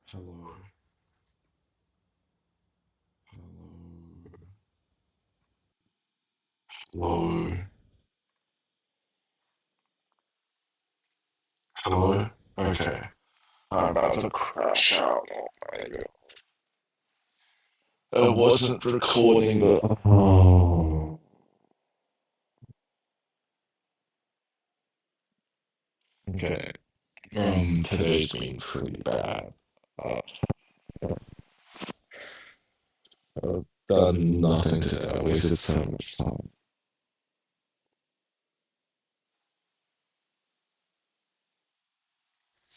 Hello, hello, hello, hello. Okay, I'm about to crash out. Oh my god. I wasn't recording the. Oh. Okay. Today's been pretty bad. Uh, I've done nothing today. I wasted so much time.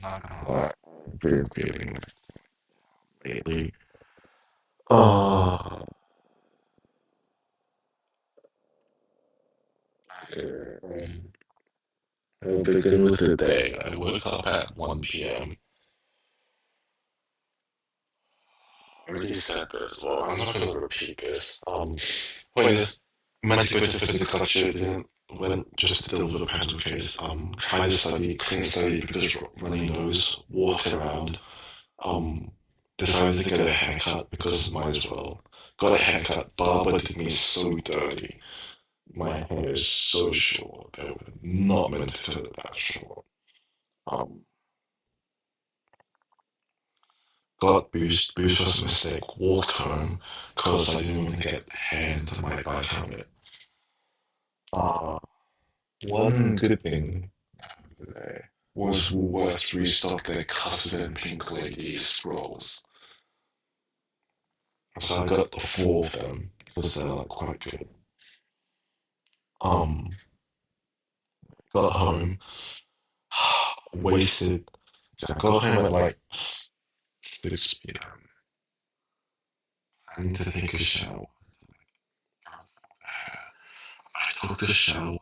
Not gonna lie, I've been feeling lately. Uh, um, I'll begin with the day. I woke up at 1 p.m. I already said this, well, I'm not going to repeat this. Point is, meant to go to physics lecture, didn't, went just to deal with a pencil case. Tried to study, couldn't study because running nose, walked around. Um, Decided to get a haircut because might as well. Got a haircut, barber did me so dirty. My hair is so short. They were not meant to cut it that short. Um, got boost was a mistake. Walked home because I didn't want to get hair into my bike helmet. Uh, One good thing today was Woolworths restocked their custard and pink lady scrolls. So I got the four of them because they're like quite good. Um, got home, wasted. I got home at like 6 p.m. I need to take a shower. I took the shower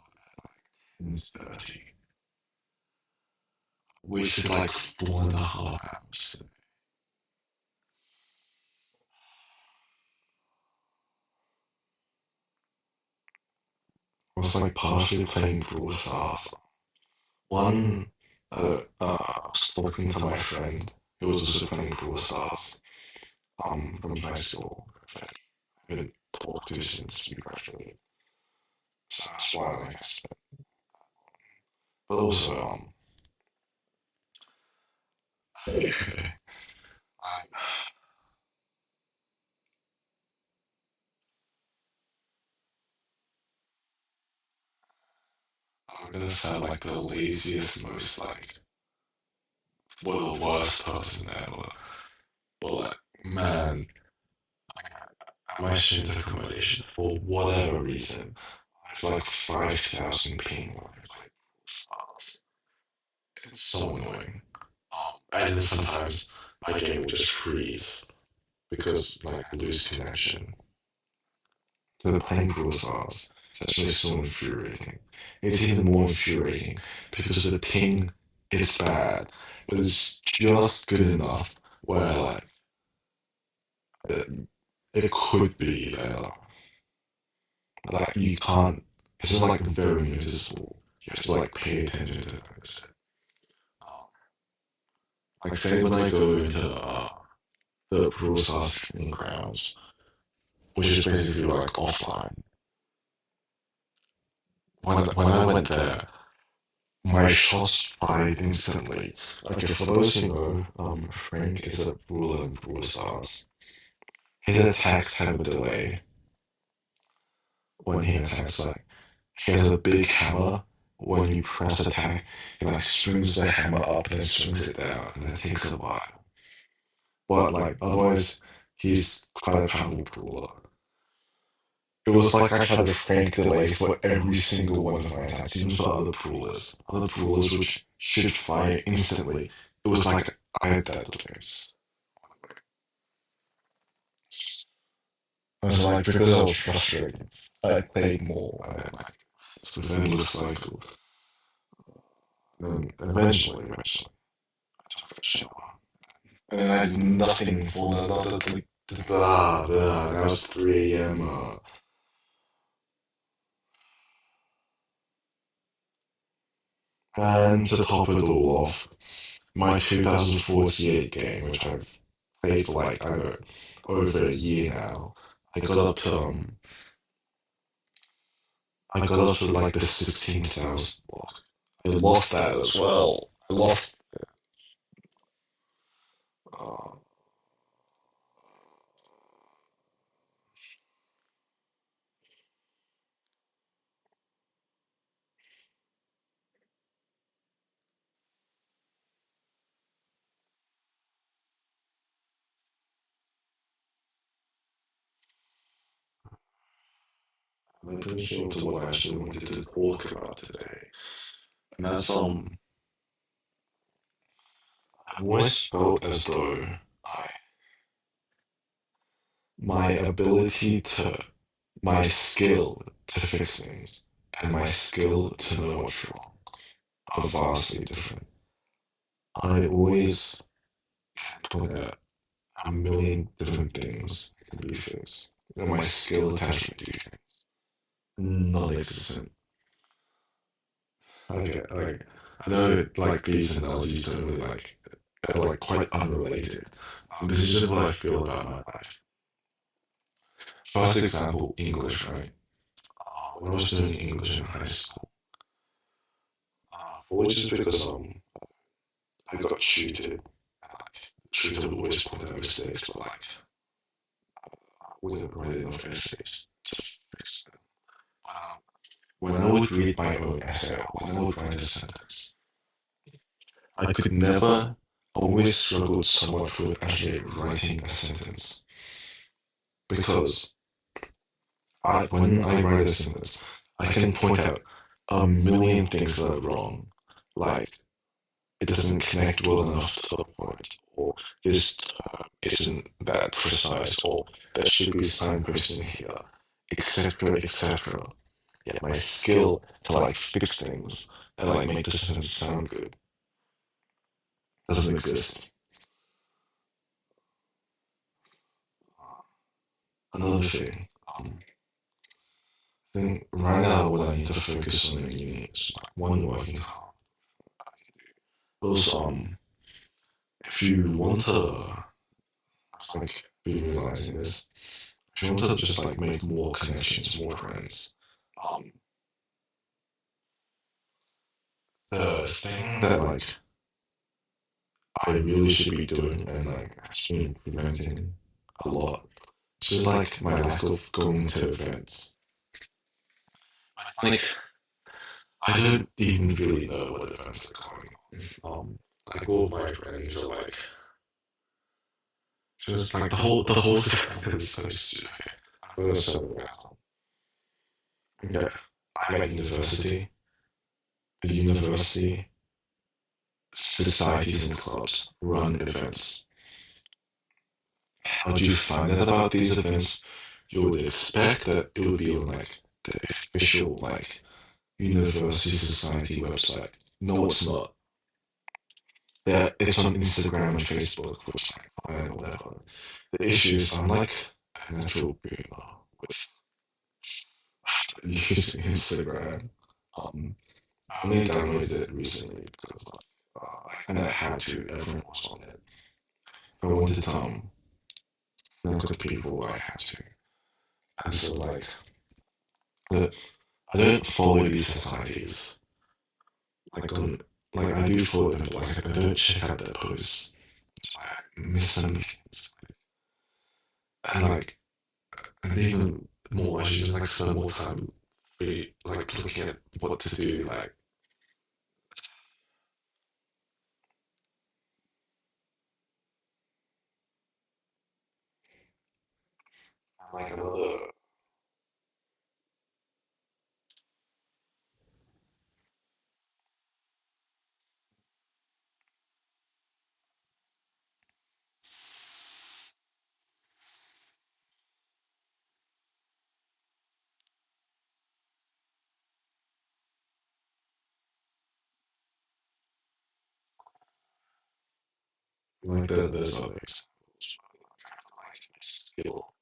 at 30. Wasted like 4.5 hours. I was like partially playing Brawl Stars. One, I was talking to my friend who was also playing Brawl Stars, from high school. I haven't talked to since we graduated. So that's why like, I spent. But also, I, I'm gonna sound like the laziest, most like, well, the worst person ever. But like, man, my student accommodation, for whatever reason, I have like 5,000 ping when I play stars. It's so annoying. And then sometimes my game will just freeze because like I lose connection. So playing Brawl Stars is actually so infuriating. It's even more infuriating because the ping is bad, but it's just good enough where like it, it could be better. Like you can't. It's just like very noticeable. You have to like pay attention to this. Like say when I go into the Brawl Stars training grounds, which is basically like offline. When I went there, my shots fired instantly. Like for those who know, Frank is a ruler in Brawl Stars. His attacks have a delay when he attacks. Like he has a big hammer. When you press attack, he like swings the hammer up and then swings it down, and it takes a while. But like otherwise, he's quite a powerful brawler. It was like I had a frank delay for every single one of my attacks, even for other brawlers. Other brawlers which should fire instantly. It was like I had that delays. And so like because I was frustrated, I played more and then like it's this endless cycle. And then eventually, I took a shower. And then I did nothing for another like blah blah. Now it's 3 a.m. And to top it all off, my 2048 game, which I've played for like, I don't know, over a year now. I got up to I got up to like the 16,000 block. I lost that as well. I lost. Uh, I'm finishing to what I actually wanted to talk about today, and that's I've always felt as though I my ability to my skill to fix things and my skill to know what's wrong are vastly different. I always point out a million different things that can be fixed. You know, my skill to actually do things non-existent. Okay, like I know like these analogies don't really like are like quite unrelated. This is just what I feel about my life. First example, English, right? When I was doing English in high school, probably just because I got tutored. The tutor would always point out mistakes, but like I wouldn't write enough essays to fix them. Um, when I would read my own essay, or when I would write a sentence, I could never, always struggled so much with actually writing a sentence because when I write a sentence, I can point out a million things that are wrong, like it doesn't connect well enough to the point, or this term isn't that precise, or there should be signposting here, etc., etc. Yet my skill to like fix things and like make the sentence sound good doesn't exist. Another thing, I think right now what I need to focus on in uni is like one working hard. Also, if you want to like be realizing this, if you want to just like make more connections, more friends, um, the thing that like I really should be doing and like has been preventing a lot, it's just like my lack of going to events. Like I don't even really know what events are going on. Like all of my friends are like just like the whole system is so stupid. I go somewhere else. Yeah, I'm at university. The university societies and clubs run events. How do you find out about these events? You would expect that it would be on like the official like university society website. No, it's not. Yeah, it's on Instagram and Facebook, which like fine or whatever. The issue is I'm like a natural boomer with using Instagram. I only downloaded it recently because like, I kind of had to. Everyone was on it. If I wanted to connect with people, I had to. And so like, the, I don't follow these societies like on like I do follow them, but like I don't check out their posts. So I miss some things. And like, and even more, I should just like spend more time like looking at what to do. Like another like there's other examples like skill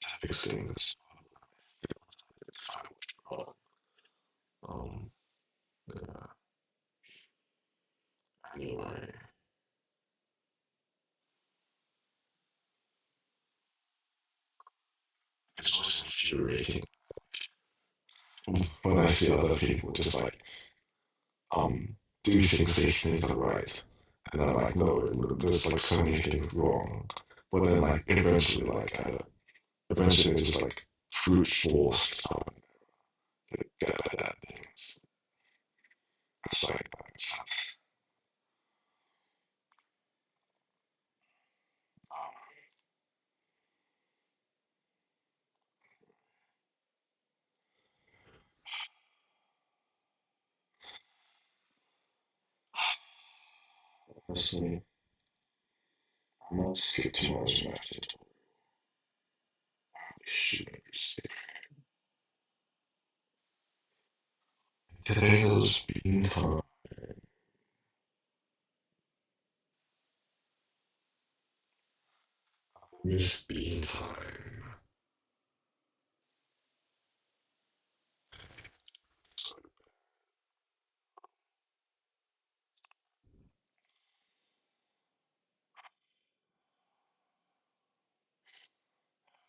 to fix things. Um, yeah. Anyway. infuriating when I see other people just like do things they think are right, and I'm like, no, there's like so many things wrong. But then like eventually they just like brute force to get better at things. It's like honestly, I might skip tomorrow's math tutorial. Shoot, maybe skip. Potatoes, bean time. Miss bean time.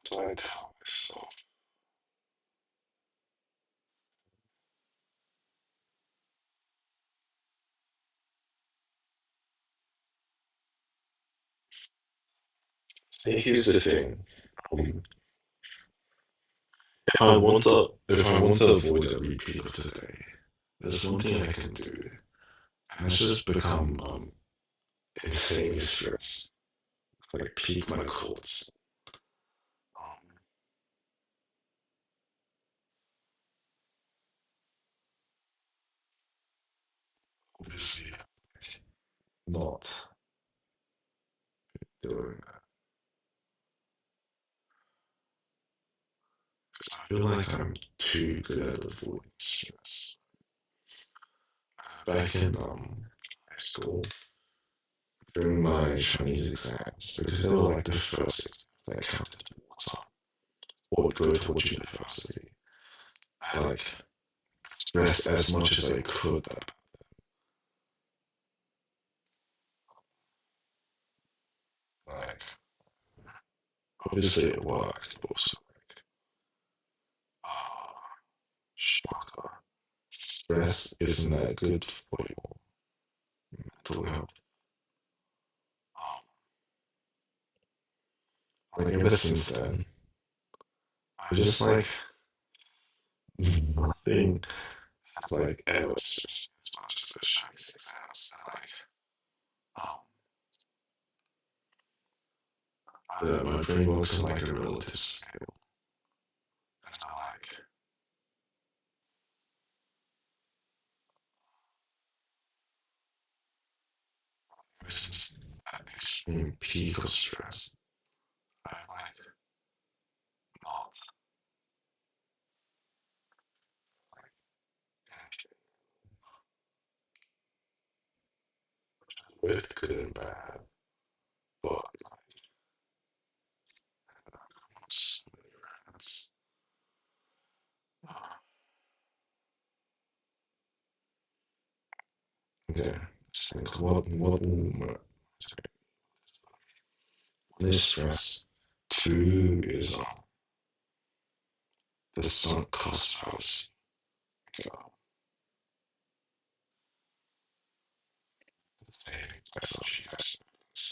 Do I tell myself? See, here's the thing. Um, if I want to avoid a repeat of today, there's one thing I can do, and it's just become insanely stressed, like peak my chords. Um, Obviously, not doing that because I feel like I'm too good at avoiding stress. Back in high school, during my Chinese exams, because they were like the first exams that counted towards what would go towards university, I like stressed as much as I could. Like, obviously it worked, but also like, ah, shocker. Stress isn't that good for your mental health. Um, like ever since then, I just like nothing has like ever stressed me as much as those Chinese exams. And like, um, I don't know, my brain works on like a relative scale. And so like, ever since that extreme peak of stress, I like not like with good and bad, but so many friends. Okay, let's think one is stress, two is the sunk cost fallacy. Okay, saying myself, you guys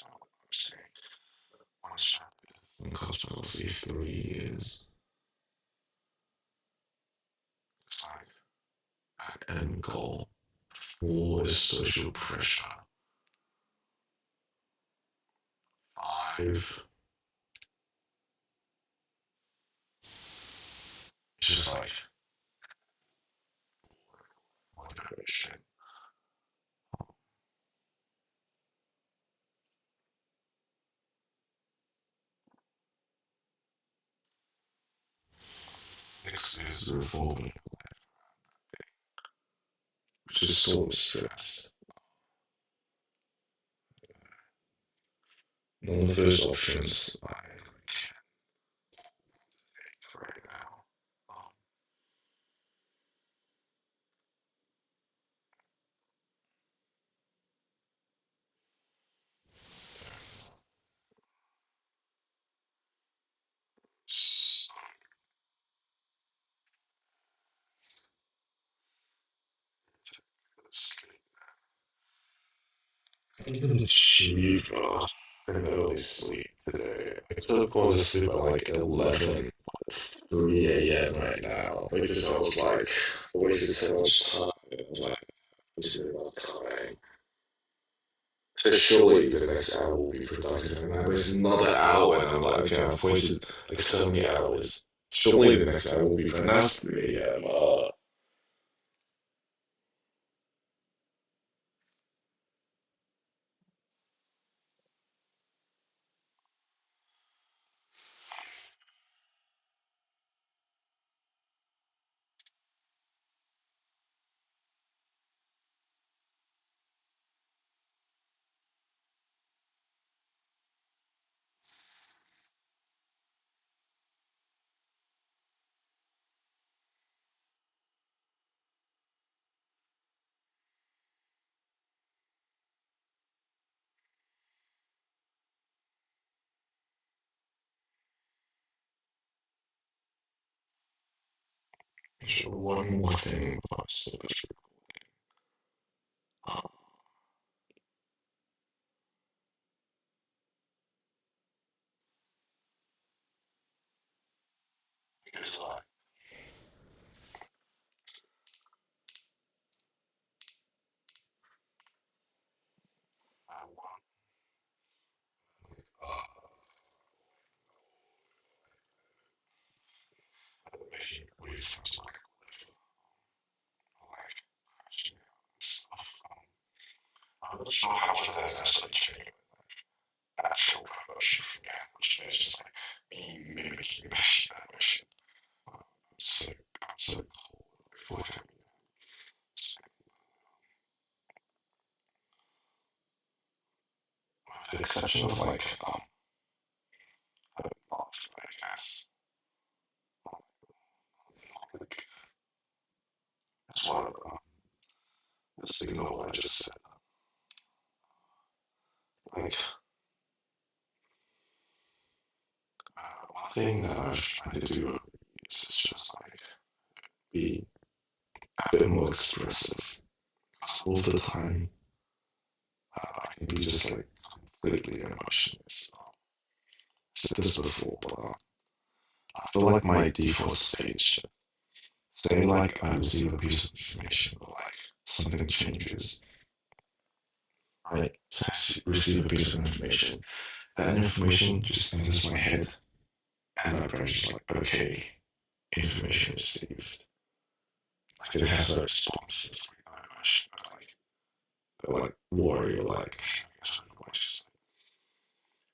know what I'm saying. One is sunk cost fallacy, three is it's like an end goal, four is social pressure, five is just like motivation. Six is the revolving, which is sort of stress. None of those options I take right now. Um, I didn't achieve an early sleep today. I could have gone to sleep at like 11. It's 3 a.m. right now because I was like wasted so much time. I was like wasting a lot of time. So surely the next hour will be productive, and I waste another hour, and I'm like, okay, I've wasted like so many hours. Surely the next hour will be productive. Now it's 3 a.m. Sure, one more thing about sleep because I want making weird sounds like crashing out and stuff. I'm not sure how much of that is actually genuine actual promotion from that, which is just like me mimicking the shit out of shit. I'm so cold. Like, for with the exception of like off, I guess. Like, that's one of the signal I just said. Like, one thing that I've tried to do is just like be a bit more expressive. Because all the time, I can be just like completely emotionless. I said this before, but I feel like my default stage, say like I receive a piece of information or like something changes, right? So receive a piece of information. That information just enters my head, and my brain's just like, okay, information received. Like it has a response. It's like no emotion, but like worry or like just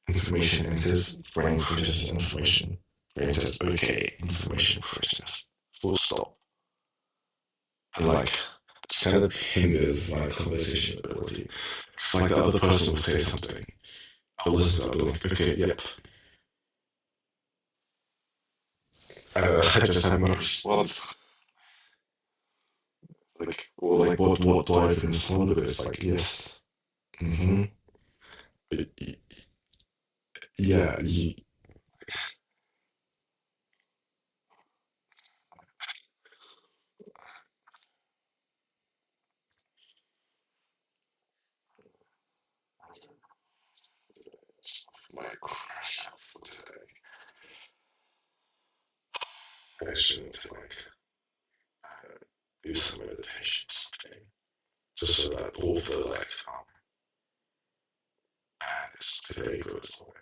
information enters, brain processes information. Brain says, okay, information processed. Full stop. And like it's kind of hinders my conversation ability. Because like the other person will say something. I'll listen to it, I'll be like, okay, yep. I just have no response. Like, or like, what do I even respond with this? Like, yes. Mm-hmm. Yeah, my crash out for today. I should need to like do some meditation, something, just so that all the like madness today goes away.